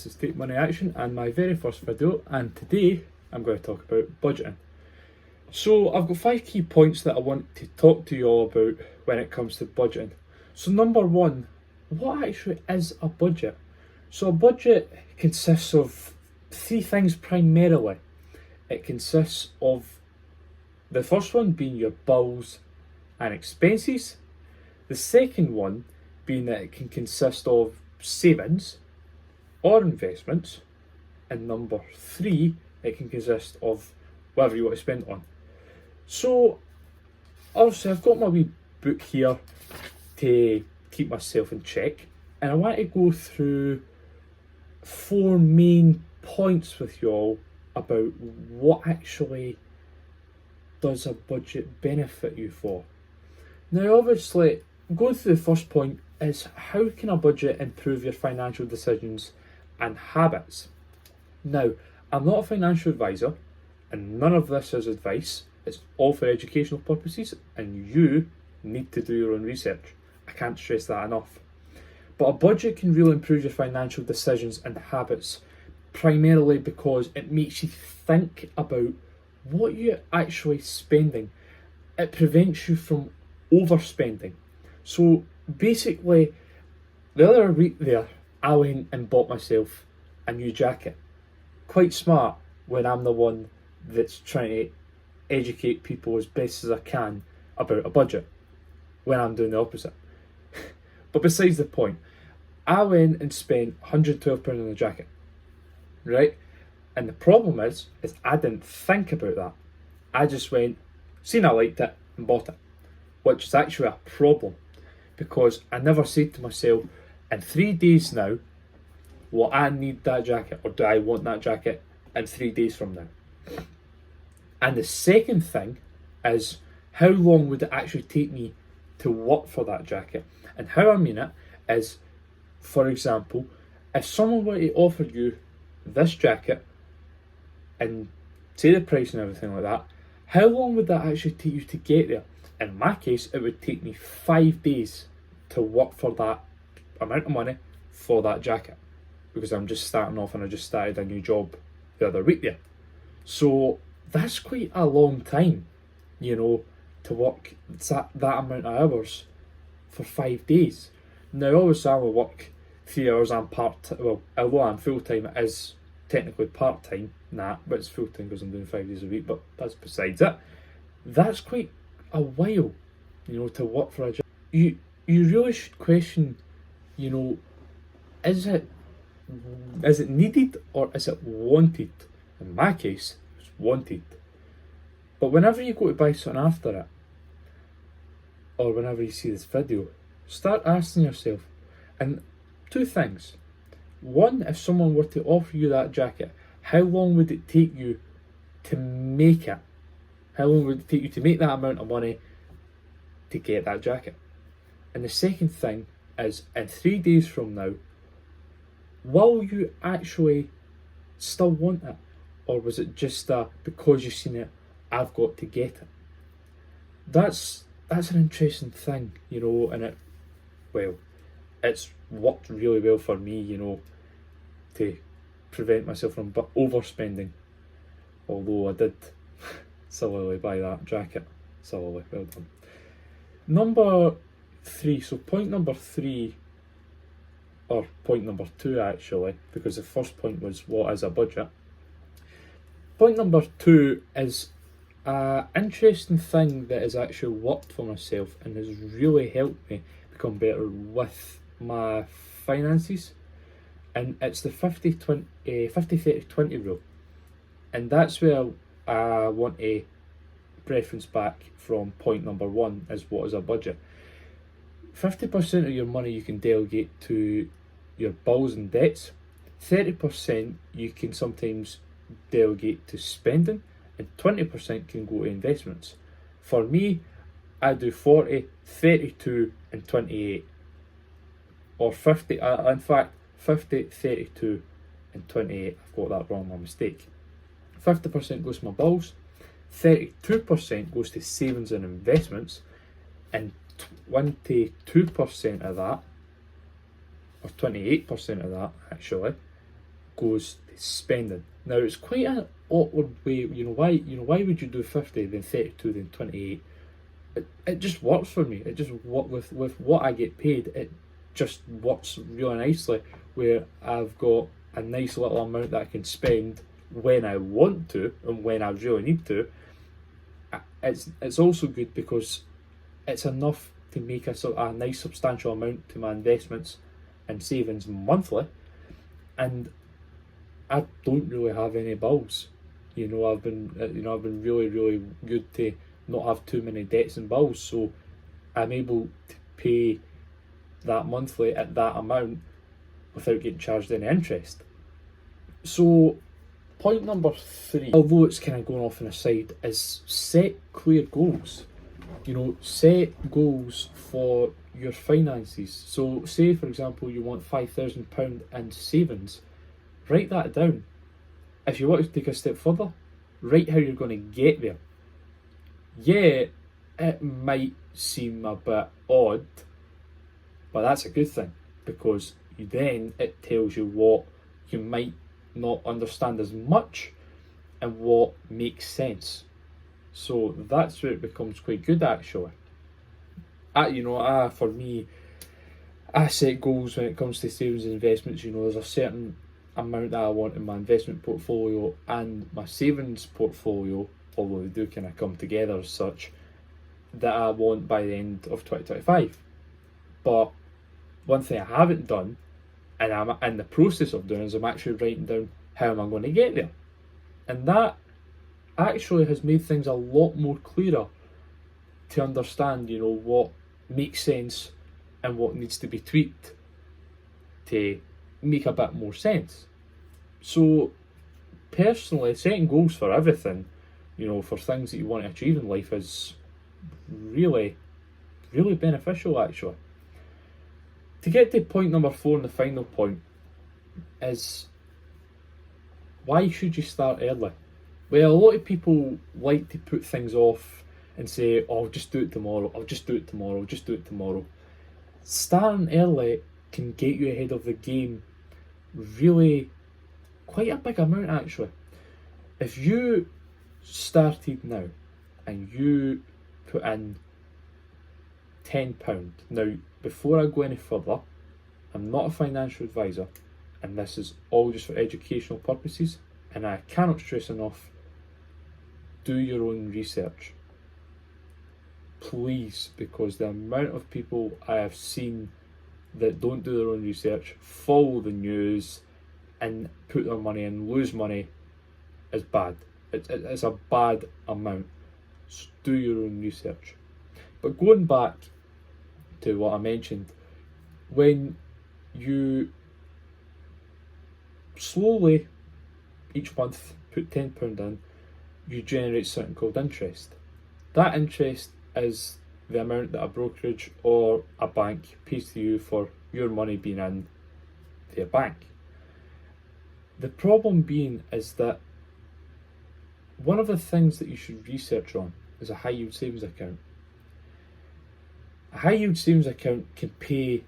This is Take Money Action and my very first video, and today I'm going to talk about budgeting. So I've got 5 key points that I want to talk to you all about when it comes to budgeting. So number 1, what actually is a budget? So a budget consists of 3 things primarily. It consists of the first one being your bills and expenses. The second one being that it can consist of savings or investments. And number 3, it can consist of whatever you want to spend on. So obviously I've got my wee book here to keep myself in check, and I want to go through 4 main points with you all about what actually does a budget benefit you for. Now obviously, going through the first point is how can a budget improve your financial decisions and habits. Now, I'm not a financial advisor and none of this is advice. It's all for educational purposes and you need to do your own research. I can't stress that enough. But a budget can really improve your financial decisions and habits, primarily because it makes you think about what you're actually spending. It prevents you from overspending. So basically, the other week there, I went and bought myself a new jacket. Quite smart when I'm the one that's trying to educate people as best as I can about a budget, when I'm doing the opposite. But besides the point, I went and spent £112 on a jacket, right? And the problem is I didn't think about that. I just went, seen I liked it and bought it, which is actually a problem because I never said to myself, in 3 days now, will I need that jacket or do I want that jacket in 3 days from now? And the second thing is, how long would it actually take me to work for that jacket? And how I mean it is, for example, if someone were to offer you this jacket and say the price and everything like that, how long would that actually take you to get there? In my case, it would take me 5 days to work for that amount of money for that jacket, because I'm just starting off and I just started a new job the other week there. So that's quite a long time, to work that amount of hours for 5 days. Now obviously I will work 3 hours, I'm although I'm full-time, it is technically part-time, but it's full-time because I'm doing 5 days a week, but that's besides it. That's quite a while, to work for a job. You really should question, is it needed or is it wanted? In my case, it's wanted. But whenever you go to buy something after it, or whenever you see this video, start asking yourself, and 2 things. 1, if someone were to offer you that jacket, how long would it take you to make it? How long would it take you to make that amount of money to get that jacket? And the second thing is, in 3 days from now, will you actually still want it? Or was it just because you've seen it, I've got to get it? That's an interesting thing, and it's worked really well for me, to prevent myself from overspending. Although I did sillily buy that jacket. Sillily, well done. Number 3, so point number 3, or point number 2 actually, because the first point was what is a budget. Point number 2 is an interesting thing that has actually worked for myself and has really helped me become better with my finances, and it's the 50-30-20 rule. And that's where I want to reference back from point number 1, is what is a budget. 50% of your money you can delegate to your bills and debts, 30% you can sometimes delegate to spending, and 20% can go to investments. For me, I do 40, 32 and 28, or 50, in fact 50, 32 and 28, I've got that wrong, my mistake. 50% goes to my bills, 32% goes to savings and investments, and 22% of that, or 28% of that actually, goes to spending. Now it's quite an awkward way. Why would you do 50, then 32, then 28? It just works for me. It just works with what I get paid. It just works really nicely, where I've got a nice little amount that I can spend when I want to and when I really need to. It's also good because it's enough to make a nice substantial amount to my investments and savings monthly, and I don't really have any bills. I've been really good to not have too many debts and bills, so I'm able to pay that monthly at that amount without getting charged any interest. So point number 3, although it's kind of going off on a side, is set clear goals. Set goals for your finances. So say, for example, you want £5,000 in savings. Write that down. If you want to take a step further, write how you're going to get there. Yeah, it might seem a bit odd, but that's a good thing, because then it tells you what you might not understand as much and what makes sense. So that's where it becomes quite good, actually. For me, I set goals when it comes to savings and investments. There's a certain amount that I want in my investment portfolio and my savings portfolio, although they do kind of come together as such, that I want by the end of 2025. But one thing I haven't done, and I'm in the process of doing, is I'm actually writing down how am I going to get there. And that actually has made things a lot more clearer to understand, what makes sense and what needs to be tweaked to make a bit more sense. So personally, setting goals for everything, for things that you want to achieve in life, is really beneficial, actually. To get to point number 4, and the final point, is why should you start early? Well, a lot of people like to put things off and say, oh, I'll just do it tomorrow, I'll just do it tomorrow. Starting early can get you ahead of the game really quite a big amount, actually. If you started now and you put in £10, now before I go any further, I'm not a financial advisor, and this is all just for educational purposes, and I cannot stress enough, do your own research. Please, because the amount of people I have seen that don't do their own research, follow the news, and put their money in, lose money, is bad. It's a bad amount. So do your own research. But going back to what I mentioned, when you slowly each month put £10 in, you generate something called interest. That interest is the amount that a brokerage or a bank pays to you for your money being in their bank. The problem being is that one of the things that you should research on is a high yield savings account. A high yield savings account can pay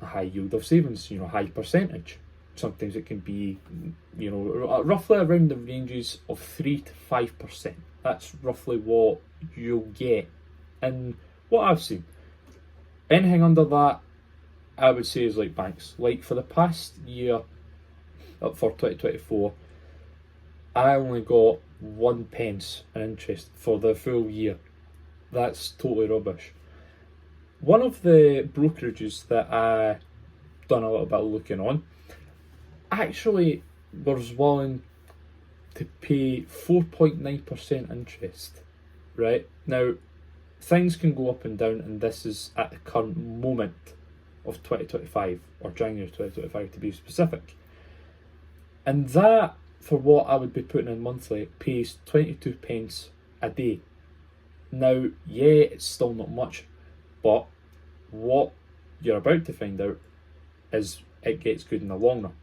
a high yield of savings, high percentage. Sometimes it can be, roughly around the ranges of 3 to 5%. That's roughly what you'll get. And what I've seen, anything under that, I would say is like banks. Like for the past year, up for 2024, I only got 1 pence in interest for the full year. That's totally rubbish. One of the brokerages that I done a little bit of looking on actually was willing to pay 4.9% interest. Right? Now, things can go up and down, and this is at the current moment of 2025, or January 2025 to be specific. And that, for what I would be putting in monthly, pays 22 pence a day. Now, yeah, it's still not much, but what you're about to find out is it gets good in the long run.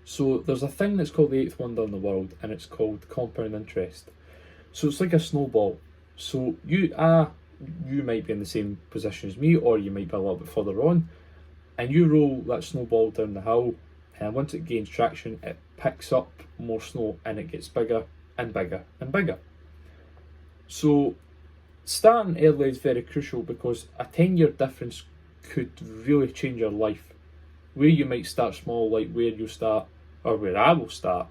So there's a thing that's called the 8th wonder in the world, and it's called compound interest. So it's like a snowball. So you might be in the same position as me, or you might be a little bit further on, and you roll that snowball down the hill, And once it gains traction, it picks up more snow and it gets bigger and bigger and bigger. So starting early is very crucial, because a 10-year difference could really change your life. Where you might start small, like where you start, or where I will start,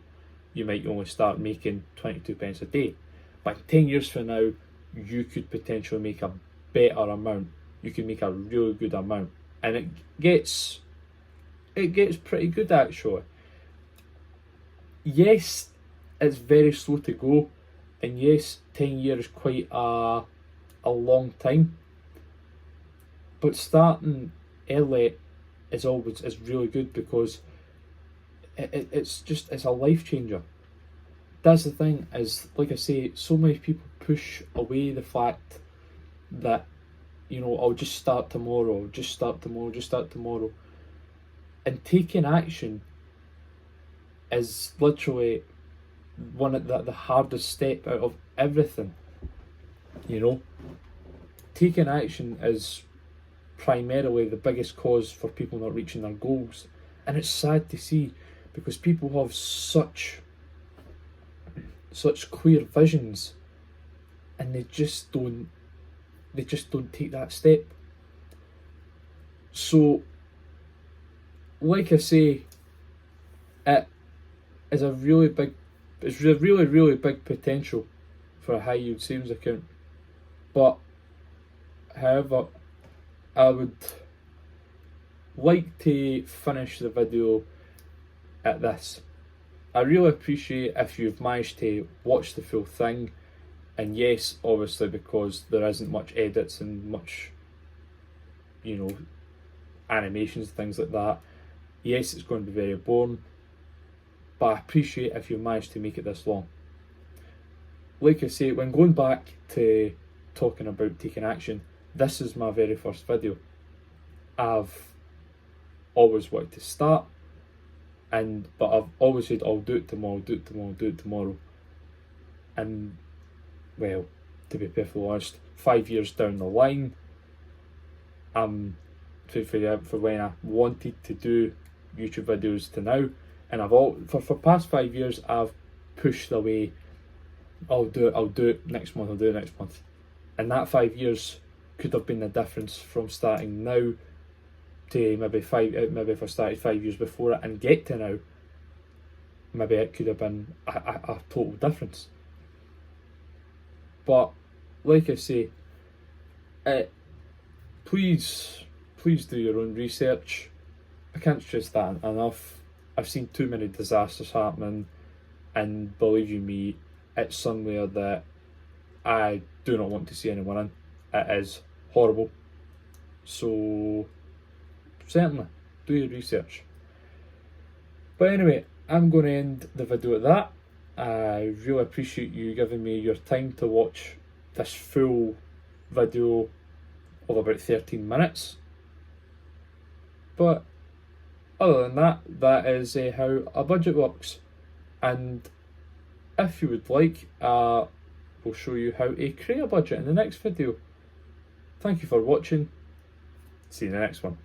you might only start making 22 pence a day. But 10 years from now, you could potentially make a better amount. You can make a really good amount. And it gets pretty good, actually. Yes, it's very slow to go, and yes, 10 years is quite a long time. But starting early is really good, because it's a life changer. That's the thing, is, like I say, so many people push away the fact that, I'll just start tomorrow, just start tomorrow. And taking action is literally one of the hardest step out of everything. Taking action is primarily the biggest cause for people not reaching their goals. And it's sad to see, because people have such clear visions, and they just don't take that step. So, like I say, it is a really big potential for a high yield savings account. But however, I would like to finish the video at this. I really appreciate if you've managed to watch the full thing. And yes, obviously, because there isn't much edits and much, animations, things like that. Yes, it's going to be very boring, but I appreciate if you managed to make it this long. Like I say, when going back to talking about taking action, this is my very first video. I've always wanted to start, but I've always said I'll do it tomorrow. And, well, to be perfectly honest, 5 years down the line, for when I wanted to do YouTube videos to now, and for past 5 years I've pushed away. I'll do it next month. And that 5 years could have been the difference from starting now to maybe if I started 5 years before it and get to now. Maybe it could have been a total difference. But like I say, please do your own research. I can't stress that enough. I've seen too many disasters happening, and believe you me, it's somewhere that I do not want to see anyone in. It is horrible. So certainly do your research. But anyway, I'm going to end the video at that. I really appreciate you giving me your time to watch this full video of about 13 minutes. But other than that, that is how a budget works. And if you would like, we'll show you how to create a budget in the next video. Thank you for watching. See you in the next one.